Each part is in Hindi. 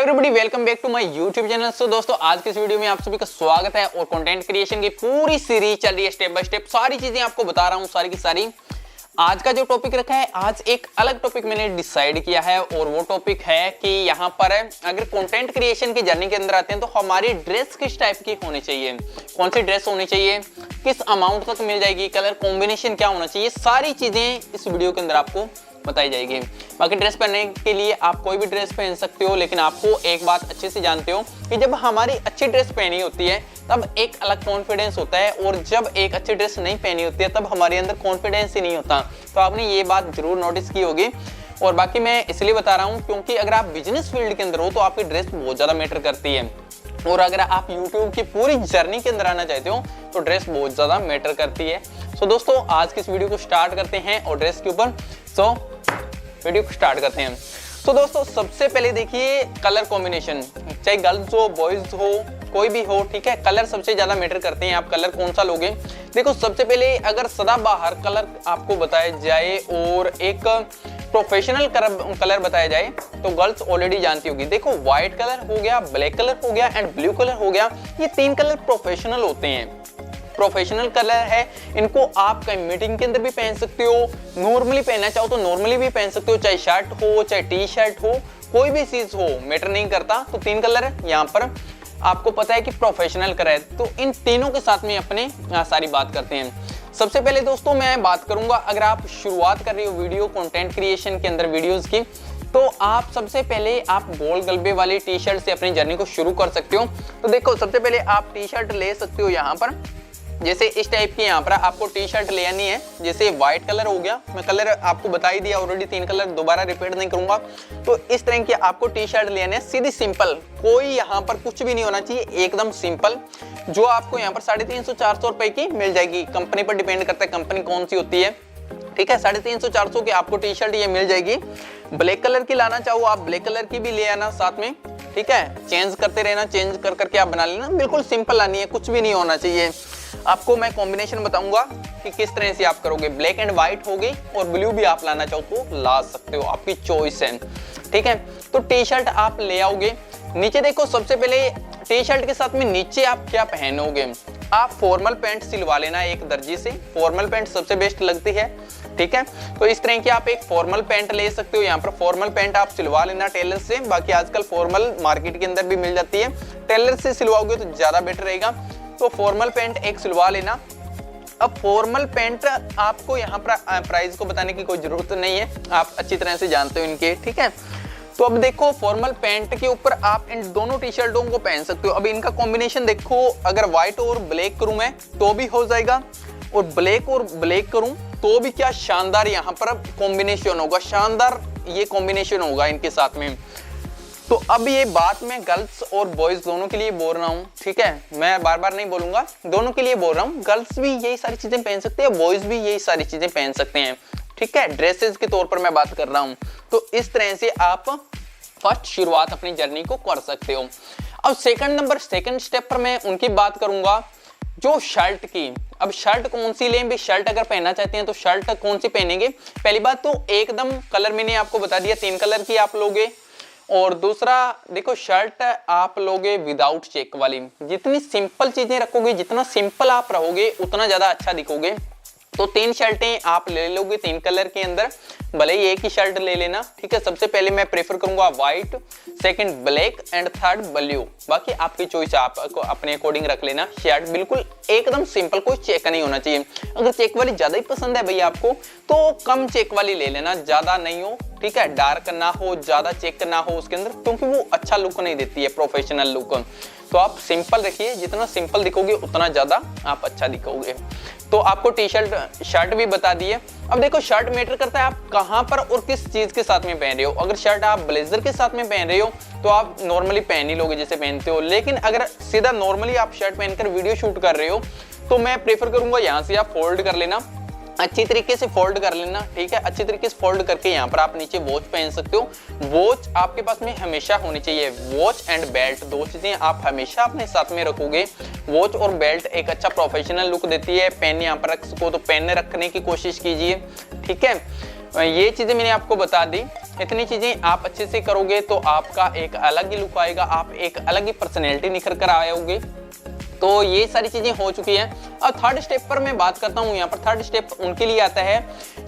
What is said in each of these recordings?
Everybody welcome back to my YouTube channel. So दोस्तों आज के इस वीडियो में आप सभी का स्वागत है और कंटेंट क्रिएशन की पूरी सीरीज चल रही है, स्टेप बाय स्टेप सारी चीजें आपको बता रहा हूँ, सारी की सारी। आज का जो टॉपिक रखा है, आज एक अलग टॉपिक मैंने डिसाइड किया है और वो टॉपिक है कि यहाँ पर अगर कंटेंट क्रिएशन की जर्नी के अंदर आते हैं तो हमारी ड्रेस किस टाइप की होनी चाहिए, कौन सी ड्रेस होनी चाहिए, किस अमाउंट तक मिल जाएगी, कलर कॉम्बिनेशन क्या होना चाहिए, सारी चीजें इस वीडियो के अंदर आपको बताई जाएगी। बाकी ड्रेस पहनने के लिए आप कोई भी ड्रेस पहन सकते हो, लेकिन आपको एक बात अच्छे से जानते हो कि जब हमारी अच्छी ड्रेस पहनी होती है तब एक अलग कॉन्फिडेंस होता है, और जब एक अच्छी ड्रेस नहीं पहनी होती है तब हमारे अंदर कॉन्फिडेंस ही नहीं होता। तो आपने ये बात जरूर नोटिस की होगी। और बाकी मैं इसलिए बता रहा हूँ क्योंकि अगर आप बिजनेस फील्ड के अंदर हो तो आपकी ड्रेस बहुत ज्यादा मैटर करती है, और अगर आप YouTube की पूरी जर्नी के अंदर आना चाहते हो तो ड्रेस बहुत ज्यादा मैटर करती है। सो दोस्तों आज के इस वीडियो को स्टार्ट करते हैं और ड्रेस के ऊपर वीडियो को स्टार्ट करते हैं। तो दोस्तों सबसे पहले देखिए कलर कॉम्बिनेशन, चाहे गर्ल्स हो बॉयज हो कोई भी हो, ठीक है, कलर सबसे ज्यादा मैटर करते हैं। आप कलर कौन सा लोगे? देखो सबसे पहले अगर सदाबहार कलर आपको बताया जाए और एक प्रोफेशनल कलर बताया जाए तो गर्ल्स ऑलरेडी जानती होगी। देखो व्हाइट कलर हो गया, ब्लैक कलर हो गया एंड ब्लू कलर हो गया, ये तीन कलर प्रोफेशनल होते हैं। प्रोफेशनल कलर है, इनको आप कहीं मीटिंग के अंदर भी पहन सकते हो, नॉर्मली पहनना चाहो तो नॉर्मली भी पहन सकते हो, चाहे शर्ट हो चाहे टी शर्ट हो, कोई भी चीज हो मैटर नहीं करता। तो तीन कलर यहाँ पर आपको पता है कि प्रोफेशनल कलर है, तो इन तीनों के साथ में अपने सारी बात करते हैं। सबसे पहले दोस्तों मैं बात करूंगा, अगर आप शुरुआत कर रहे हो वीडियो कंटेंट क्रिएशन के अंदर वीडियोस की, तो आप सबसे पहले आप गोल गलबे वाली टी शर्ट से अपनी जर्नी को शुरू कर सकते हो। तो देखो सबसे पहले आप टी शर्ट ले सकते हो यहाँ पर, जैसे इस टाइप की यहाँ पर आपको टी शर्ट लेनी है। जैसे व्हाइट कलर हो गया, मैं कलर आपको बता ही दिया ऑलरेडी, तीन कलर दोबारा रिपीट नहीं करूंगा। तो इस तरह की आपको टी शर्ट लेनी है, सीधी सिंपल, कोई यहाँ पर कुछ भी नहीं होना चाहिए, एकदम सिंपल, जो आपको यहाँ पर 350-400 रुपए की मिल जाएगी। कंपनी पर डिपेंड करता है कंपनी कौन सी होती है, ठीक है। 350-400 की आपको टी शर्ट ये मिल जाएगी। ब्लैक कलर की लाना चाहो आप ब्लैक कलर की भी ले आना साथ में, ठीक है, चेंज करते रहना, चेंज कर करके आप बना लेना, बिल्कुल सिंपल लानी है, कुछ भी नहीं होना चाहिए। आपको मैं कॉम्बिनेशन बताऊंगा कि किस तरह से आप करोगे। ब्लैक एंड व्हाइट होगी और ब्लू भी आप लाना चाहो तो ला सकते हो, आपकी चॉइस है, ठीक है। तो टी शर्ट आप ले आओगे। नीचे देखो सबसे पहले टी शर्ट के साथ में नीचे आप क्या पहनोगे, आप फॉर्मल पैंट सिलवा लेना एक दर्जी से, फॉर्मल पैंट सबसे बेस्ट लगती है, ठीक है। तो इस तरह की आप एक फॉर्मल पैंट ले सकते हो, यहाँ पर फॉर्मल पैंट आप सिलवा लेना टेलर से। बाकी आजकल फॉर्मल मार्केट के अंदर भी मिल जाती है, टेलर से सिलवाओगे तो ज्यादा बेटर रहेगा। तो फॉर्मल पैंट एक सिलवा लेना। अब फॉर्मल पैंट आपको यहाँ पर प्राइस को बताने की कोई जरूरत नहीं है, आप अच्छी तरह से जानते हो इनके, ठीक है। तो अब देखो फॉर्मल पैंट के ऊपर आप इन दोनों टी शर्टों को पहन सकते हो। अब इनका कॉम्बिनेशन देखो, अगर व्हाइट और ब्लैक करूं मैं तो भी हो जाएगा, और ब्लैक करूं तो भी क्या शानदार यहाँ पर कॉम्बिनेशन होगा, शानदार ये कॉम्बिनेशन होगा इनके साथ में। तो अब ये बात मैं गर्ल्स और बॉयज दोनों के लिए बोल रहा हूँ, ठीक है, मैं बार बार नहीं बोलूंगा, दोनों के लिए बोल रहा हूँ। गर्ल्स भी यही सारी चीजें पहन सकते हैं, बॉयज भी यही सारी चीजें पहन सकते हैं, ठीक है, ड्रेसेस के तौर पर मैं बात कर रहा हूँ। तो इस तरह से आप फर्स्ट शुरुआत अपनी जर्नी को कर सकते हो। अब सेकंड स्टेप पर मैं उनकी बात करूंगा जो शर्ट की। अब शर्ट कौन सी लें भी, शर्ट अगर पहनना चाहते हैं तो शर्ट कौन सी पहनेंगे? पहली बात तो एकदम कलर मैंने आपको बता दिया, तीन कलर की आप लोगे। और दूसरा देखो शर्ट आप लोगे विदाउट चेक वाली, जितनी सिंपल चीजें रखोगे, जितना सिंपल आप रहोगे उतना ज्यादा अच्छा दिखोगे। तो तीन शर्टें आप ले लोगे तीन कलर के अंदर, भले ही एक ही शर्ट ले लेना, ठीक है। सबसे पहले मैं प्रेफर करूंगा white, second black and third blue, बाकी आपकी चॉइस आप अपने अकॉर्डिंग रख लेना। शर्ट बिल्कुल एकदम सिंपल, कोई चेक नहीं होना चाहिए। अगर चेक वाली ज्यादा ही पसंद है भैया आपको तो कम चेक वाली ले लेना, ज्यादा नहीं हो, ठीक है, डार्क ना हो, ज्यादा चेक ना हो उसके अंदर, क्योंकि वो अच्छा लुक नहीं देती है, प्रोफेशनल लुक। तो आप सिंपल रखिए, जितना सिंपल दिखोगे उतना ज्यादा आप अच्छा दिखोगे। तो आपको टी शर्ट भी बता दिए। अब देखो शर्ट मैटर करता है आप कहां पर और किस चीज के साथ में पहन रहे हो। अगर शर्ट आप ब्लेजर के साथ में पहन रहे हो तो आप नॉर्मली पहन ही लोगे जैसे पहनते हो, लेकिन अगर सीधा नॉर्मली आप शर्ट पहनकर वीडियो शूट कर रहे हो तो मैं प्रेफर करूंगा यहाँ से आप फोल्ड कर लेना, अच्छी तरीके से फोल्ड कर लेना, ठीक है। अच्छी तरीके से फोल्ड करके यहाँ पर आप नीचे वॉच पहन सकते हो। वॉच आपके पास में हमेशा होनी चाहिए, वॉच एंड बेल्ट दो चीजें आप हमेशा अपने साथ में रखोगे। वॉच और बेल्ट एक अच्छा प्रोफेशनल लुक देती है। पेन यहाँ पर रख सको तो पेन रखने की कोशिश कीजिए, ठीक है। ये चीजें मैंने आपको बता दी। इतनी चीजें आप अच्छे से करोगे तो आपका एक अलग ही लुक आएगा, आप एक अलग ही पर्सनैलिटी निखर कर आओगे। तो ये सारी चीजें हो चुकी हैं। अब थर्ड स्टेप पर मैं बात करता हूँ। यहाँ पर थर्ड स्टेप उनके लिए आता है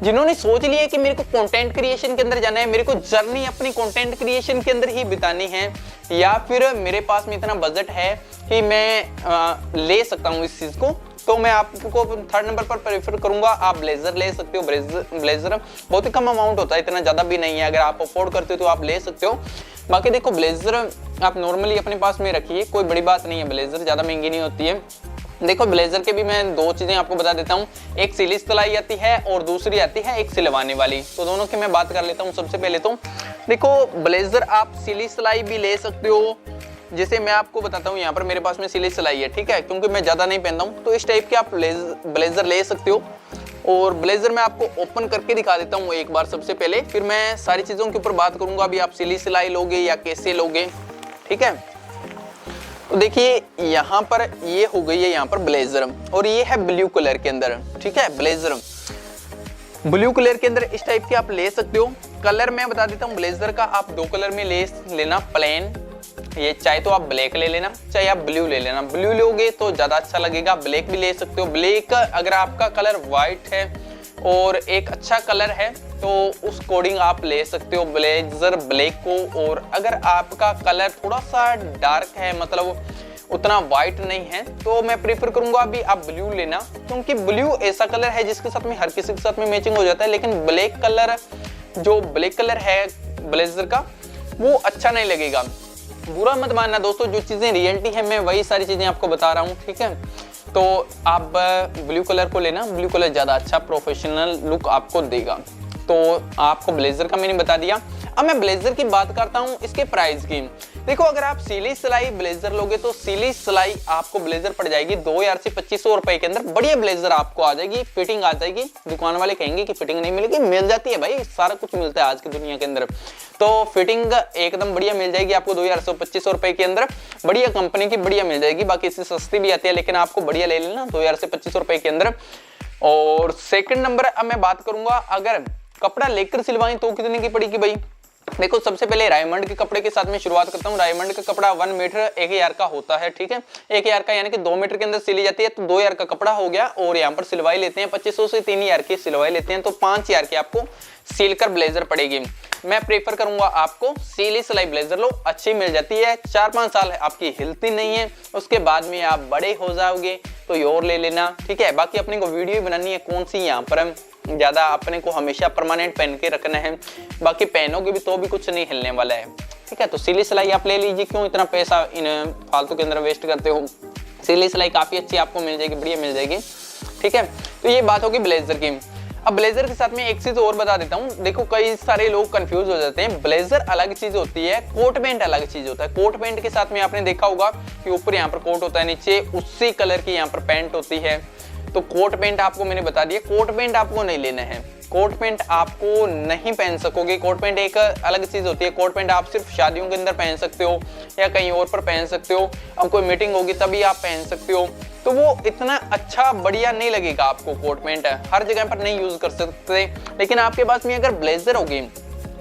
जिन्होंने सोच लिया है कि मेरे को कंटेंट क्रिएशन के अंदर जाना है, मेरे को जर्नी अपनी कंटेंट क्रिएशन के अंदर ही बितानी है, या फिर मेरे पास में इतना बजट है कि मैं ले सकता हूँ इस चीज को। तो मैं आपको थर्ड नंबर पर प्रेफर करूंगा, आप ब्लेजर ले सकते हो। ब्लेजर बहुत ही कम अमाउंट होता है, इतना ज्यादा भी नहीं है, अगर आप अफोर्ड करते हो तो आप ले सकते हो। बाकी देखो ब्लेजर आप नॉर्मली अपने पास में रखिए, कोई बड़ी बात नहीं है, ब्लेजर ज्यादा महंगी नहीं होती है। देखो ब्लेजर के भी मैं दो चीजें आपको बता देता हूँ, एक सिली सिलाई आती है और दूसरी आती है एक सिलवाने वाली। तो दोनों की मैं बात कर लेता हूँ। सबसे पहले तो देखो ब्लेजर आप सिली सिलाई भी ले सकते हो, जैसे मैं आपको बताता हूँ यहाँ पर मेरे पास में सिली सिलाई है, ठीक है, क्योंकि मैं ज्यादा नहीं पहनता हूँ, तो इस टाइप के आप ब्लेजर ले सकते हो। और ब्लेजर मैं आपको ओपन करके दिखा देता हूँ एक बार सबसे पहले, फिर मैं सारी चीजों के ऊपर बात करूंगा। अभी आप सिली सिलाई लोगे या कैसे लोगे, ठीक है। तो देखिए यहाँ पर ये हो गई है यहाँ पर ब्लेजर, और ये है ब्लू कलर के अंदर, ठीक है। ब्लेजर ब्लू कलर के अंदर इस टाइप के आप ले सकते हो। कलर मैं बता देता हूँ ब्लेजर का, आप दो कलर में ले लेना प्लेन, ये चाहे तो आप ब्लैक ले लेना चाहे आप ब्लू ले लेना। ब्लू लोगे तो ज्यादा अच्छा लगेगा, ब्लैक भी ले सकते हो। ब्लैक अगर आपका कलर व्हाइट है और एक अच्छा कलर है तो उस कोडिंग आप ले सकते हो ब्लेजर ब्लैक को। और अगर आपका कलर थोड़ा सा डार्क है, मतलब उतना व्हाइट नहीं है, तो मैं प्रेफर करूंगा अभी आप ब्लू लेना, क्योंकि ब्लू ऐसा कलर है जिसके साथ में हर किसी के साथ में मैचिंग हो जाता है। लेकिन ब्लैक कलर, जो ब्लैक कलर है ब्लेजर का, वो अच्छा नहीं लगेगा। बुरा मत मानना दोस्तों, जो चीजें रियलिटी है मैं वही सारी चीजें आपको बता रहा हूँ, ठीक है। तो आप ब्लू कलर को लेना, ब्लू कलर ज्यादा अच्छा प्रोफेशनल लुक आपको देगा। तो आपको ब्लेजर का मैंने बता दिया। अब मैं ब्लेजर की बात करता हूँ इसके प्राइस की। देखो अगर आप सिली सिलाई ब्लेजर लोगे तो सिली सिलाई आपको ब्लेजर पड़ जाएगी 2000 से 2500 रुपए के अंदर। बढ़िया ब्लेजर आपको आ जाएगी, फिटिंग आ जाएगी। दुकान वाले कहेंगे कि फिटिंग नहीं मिलेगी, मिल जाती है भाई, सारा कुछ मिलता है आज की दुनिया के अंदर। तो फिटिंग एकदम बढ़िया मिल जाएगी आपको 2000 से 2500 रुपए के अंदर, बढ़िया कंपनी की बढ़िया मिल जाएगी। बाकी इससे सस्ती भी आती है, लेकिन आपको बढ़िया ले लेना 2000 से 2500 रुपए के अंदर। और सेकंड नंबर अब मैं बात करूंगा, अगर कपड़ा लेकर सिलवाएं तो कितने की पड़ेगी भाई। देखो सबसे पहले रायमंड के कपड़े के साथ में शुरुआत करता हूँ। रायमंड का कपड़ा 1 मीटर 1000 का होता है, ठीक है। 1000 का यानी कि 2 मीटर के अंदर सिली जाती है, तो 2000 का कपड़ा हो गया। और यहाँ पर सिलवाई लेते हैं 2500 से 3000 की सिलवाई लेते हैं, तो 5000 की आपको सील कर ब्लेजर पड़ेगी। मैं प्रेफर करूंगा आपको सिली सिलाई ब्लेजर लो, अच्छी मिल जाती है। 4-5 साल आपकी हिलती नहीं है, उसके बाद में आप बड़े हो जाओगे तो ये और ले लेना, ठीक है। बाकी अपने को वीडियो बनानी है कौन सी, यहाँ पर ज्यादा अपने को हमेशा परमानेंट पहन के रखना है, बाकी पहनोगे भी तो भी कुछ नहीं हिलने वाला है, ठीक है। तो सिली सिलाई आप ले लीजिए, क्यों इतना पैसा इन फालतू के अंदर वेस्ट करते हो। सिली सिलाई काफी अच्छी आपको मिल जाएगी, बढ़िया मिल जाएगी, ठीक है। तो ये बात होगी ब्लेजर की। अब ब्लेजर के साथ में एक चीज और बता देता हूँ। देखो कई सारे लोग कंफ्यूज हो जाते हैं, ब्लेजर अलग चीज होती है, कोट पैंट अलग चीज होता है। कोट पैंट के साथ में आपने देखा होगा कि ऊपर यहाँ पर कोट होता है, नीचे उसी कलर की यहाँ पर पैंट होती है। तो कोट पैंट आपको मैंने बता दिया, कोट पैंट आपको नहीं लेना है, कोट पैंट आपको नहीं पहन सकोगे। कोट पैंट एक अलग चीज होती है। कोट पैंट आप सिर्फ शादियों के अंदर पहन सकते हो या कहीं और पर पहन सकते हो, अब कोई मीटिंग होगी तभी आप पहन सकते हो। तो वो इतना अच्छा बढ़िया नहीं लगेगा आपको, कोट पैंट हर जगह पर नहीं यूज कर सकते। लेकिन आपके पास में अगर ब्लेजर होगी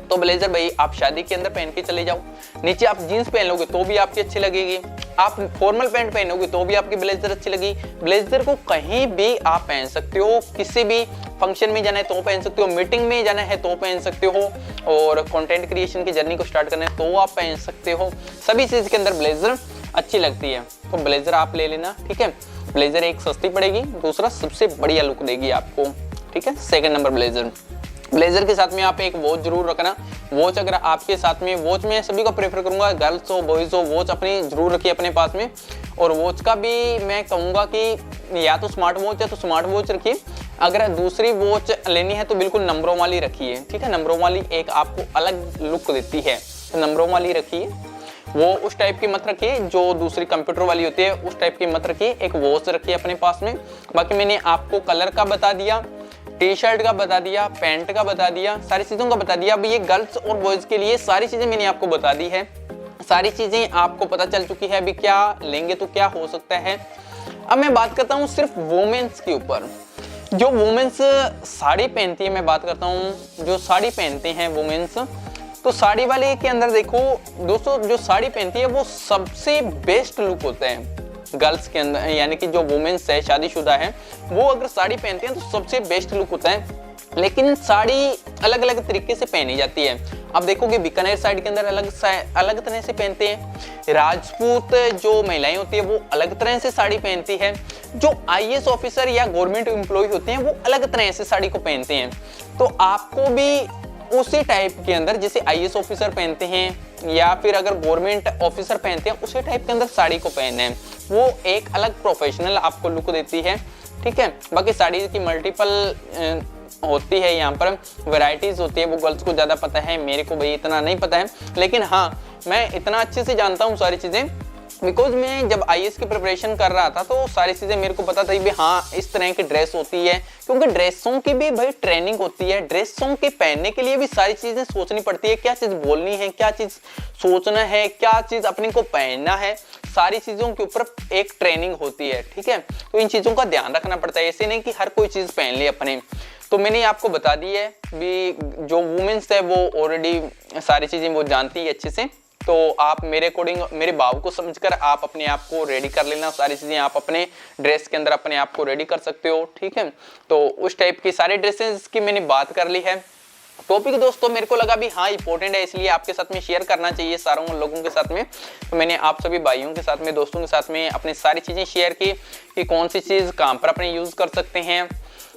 तो ब्लेजर भाई आप शादी के अंदर पहन के चले जाओ, नीचे आप जीन्स पहन लोगे तो भी आपकी अच्छी लगेगी, आप फॉर्मल पैंट पहनोगे तो भी आपकी ब्लेजर अच्छी लगी। ब्लेजर को कहीं भी आप पहन सकते हो, किसी भी फंक्शन में जाना है तो पहन सकते हो, मीटिंग में जाना है तो पहन सकते हो, और कंटेंट क्रिएशन की जर्नी को स्टार्ट करना है तो आप पहन सकते हो। सभी चीज के अंदर ब्लेजर अच्छी लगती है, तो ब्लेजर आप ले लेना, ठीक है। ब्लेजर एक सस्ती पड़ेगी, दूसरा सबसे बढ़िया लुक देगी आपको, ठीक है। Second number blazer. ब्लेजर के साथ में आप एक वॉच जरूर रखना। वॉच अगर आपके साथ में, वॉच में सभी को प्रेफर करूंगा, गर्ल्स हो बॉयज हो, वॉच अपनी जरूर रखिए अपने पास में। और वॉच का भी मैं कहूंगा कि या तो स्मार्ट वॉच है तो स्मार्ट वॉच रखिए, अगर दूसरी वॉच लेनी है तो बिल्कुल नंबरों वाली रखिए, ठीक है। नंबरों वाली एक आपको अलग लुक देती है, तो नंबरों वाली रखिए। वो उस टाइप की मत रखिए जो दूसरी कंप्यूटर वाली होती है, उस टाइप की मत रखिए, एक वॉच रखिए अपने पास में। बाकी मैंने आपको कलर का बता दिया, टी शर्ट का बता दिया, पैंट का बता दिया, सारी चीजों का बता दिया। अभी ये गर्ल्स और बॉयज के लिए सारी चीजें मैंने आपको बता दी है, सारी चीजें आपको पता चल चुकी है। अभी क्या लेंगे तो क्या हो सकता है। अब मैं बात करता हूँ सिर्फ वुमेन्स के ऊपर। जो वुमेन्स साड़ी पहनती है, मैं बात करता हूँ जो साड़ी पहनते हैं वुमेन्स, तो साड़ी वाले के अंदर देखो दोस्तों, जो साड़ी पहनती है वो सबसे बेस्ट लुक होता है गर्ल्स के अंदर, यानी कि जो वुमेन्स है, शादीशुदा है, वो अगर साड़ी पहनते हैं तो सबसे बेस्ट लुक होता है। लेकिन साड़ी अलग अलग तरीके से पहनी जाती है। अब देखोगे बीकानेर साइड के अंदर अलग तरह से पहनते हैं, राजपूत जो महिलाएं होती है वो अलग तरह से साड़ी पहनती है, जो आईएएस ऑफिसर या गवर्नमेंट एम्प्लॉय होते हैं वो अलग तरह से साड़ी को पहनते हैं। तो आपको भी उसी टाइप के अंदर जैसे आईएएस ऑफिसर पहनते हैं या फिर अगर गवर्नमेंट ऑफिसर पहनते हैं उसी टाइप के अंदर साड़ी को पहनना है, वो एक अलग प्रोफेशनल आपको लुक देती है। ठीक है, बाकी साड़ी की मल्टीपल होती है, यहाँ पर वैरायटीज होती है, वो गर्ल्स को ज्यादा पता है, मेरे को भाई इतना नहीं पता है। लेकिन हाँ, मैं इतना अच्छे से जानता हूँ सारी चीजें, बिकॉज मैं जब आईएएस की प्रिपरेशन कर रहा था तो सारी चीजें मेरे को पता थी भी हाँ इस तरह की ड्रेस होती है, क्योंकि ड्रेसों की भी भाई ट्रेनिंग होती है, ड्रेसों के पहनने के लिए भी सारी चीजें सोचनी पड़ती है, क्या चीज बोलनी है, क्या चीज सोचना है, क्या चीज अपने को पहनना है, सारी चीजों के ऊपर एक ट्रेनिंग होती है। ठीक है, तो इन चीजों का ध्यान रखना पड़ता है, ऐसे नहीं कि हर कोई चीज पहन ले अपने। तो मैंने आपको बता दी है भी, जो वुमेन्स है वो ऑलरेडी सारी चीजें वो जानती है अच्छे से, तो आप मेरे अकॉर्डिंग, मेरे भाव को समझकर आप अपने आप को रेडी कर लेना, सारी चीजें आप अपने ड्रेस के अंदर अपने आप को रेडी कर सकते हो। ठीक है, तो उस टाइप की सारे ड्रेसेस की मैंने बात कर ली है। टॉपिक दोस्तों मेरे को लगा भी हाँ इंपॉर्टेंट है, इसलिए आपके साथ में शेयर करना चाहिए सारों लोगों के साथ में। तो मैंने आप सभी भाइयों के साथ में, दोस्तों के साथ में अपनी सारी चीजें शेयर की कि कौन सी चीज कहाँ पर अपने यूज कर सकते हैं।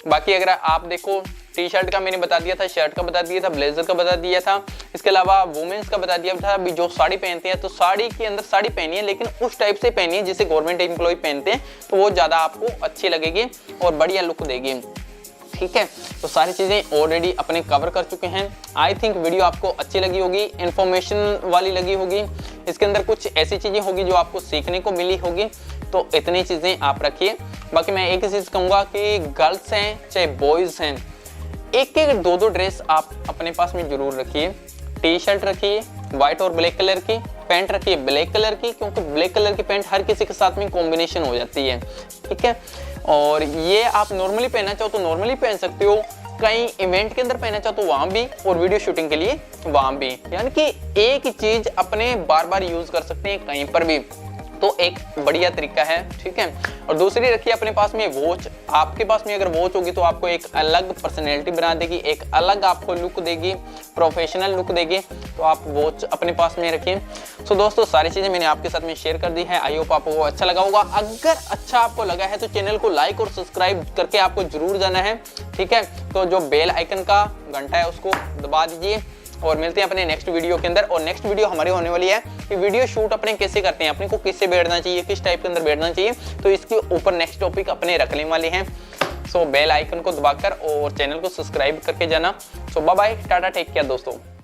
बाकी अगर आप देखो, टी शर्ट का मैंने बता दिया था, शर्ट का बता दिया था, ब्लेजर का बता दिया था, इसके अलावा वुमेन्स का बता दिया था। अभी जो साड़ी पहनते हैं तो साड़ी के अंदर साड़ी पहनी है, लेकिन उस टाइप से पहनी है जिसे गवर्नमेंट एम्प्लॉय पहनते हैं, तो वो ज्यादा आपको अच्छी लगेगी और बढ़िया लुक देगी। ठीक है, तो सारी चीजें ऑलरेडी अपने कवर कर चुके हैं। आई थिंक वीडियो आपको अच्छी लगी होगी, इंफॉर्मेशन वाली लगी होगी, इसके अंदर कुछ ऐसी चीजें होगी जो आपको सीखने को मिली होगी। तो इतनी चीजें आप रखिए। बाकी मैं एक चीज कहूंगा कि गर्ल्स हैं चाहे बॉयज हैं, एक एक दो दो ड्रेस आप अपने पास में जरूर रखिए। टी शर्ट रखिए व्हाइट और ब्लैक कलर की, पैंट रखिए ब्लैक कलर की, क्योंकि ब्लैक कलर की पैंट हर किसी के साथ में कॉम्बिनेशन हो जाती है। ठीक है, और ये आप नॉर्मली पहनना चाहो तो नॉर्मली पहन सकते हो, कहीं इवेंट के अंदर पहनना चाहो तो वहां भी, और वीडियो शूटिंग के लिए वहां भी, यानी कि एक ही चीज अपने बार बार यूज कर सकते हैं कहीं पर भी, तो एक बढ़िया तरीका है। ठीक है, और दूसरी रखिए अपने पास में वॉच। आपके पास में अगर वॉच होगी तो आपको एक अलग पर्सनैलिटी बना देगी, एक अलग आपको लुक देगी, प्रोफेशनल लुक देगी, तो आप वॉच अपने पास में रखिए। सो दोस्तों सारी चीजें मैंने आपके साथ में शेयर कर दी है, आई होप आपको अच्छा लगा होगा। अगर अच्छा आपको लगा है तो चैनल को लाइक और सब्सक्राइब करके आपको जरूर जाना है। ठीक है, तो जो बेल आइकन का घंटा है उसको दबा दीजिए, और मिलते हैं अपने नेक्स्ट वीडियो के अंदर। और नेक्स्ट वीडियो हमारी होने वाली है कि वीडियो शूट अपने कैसे करते हैं, अपने को किससे बैठना चाहिए, किस टाइप के अंदर बैठना चाहिए, तो इसके ऊपर नेक्स्ट टॉपिक अपने रखने वाले हैं। सो बेल आइकन को दबाकर और चैनल को सब्सक्राइब करके जाना। So bye bye, tata, take care दोस्तों।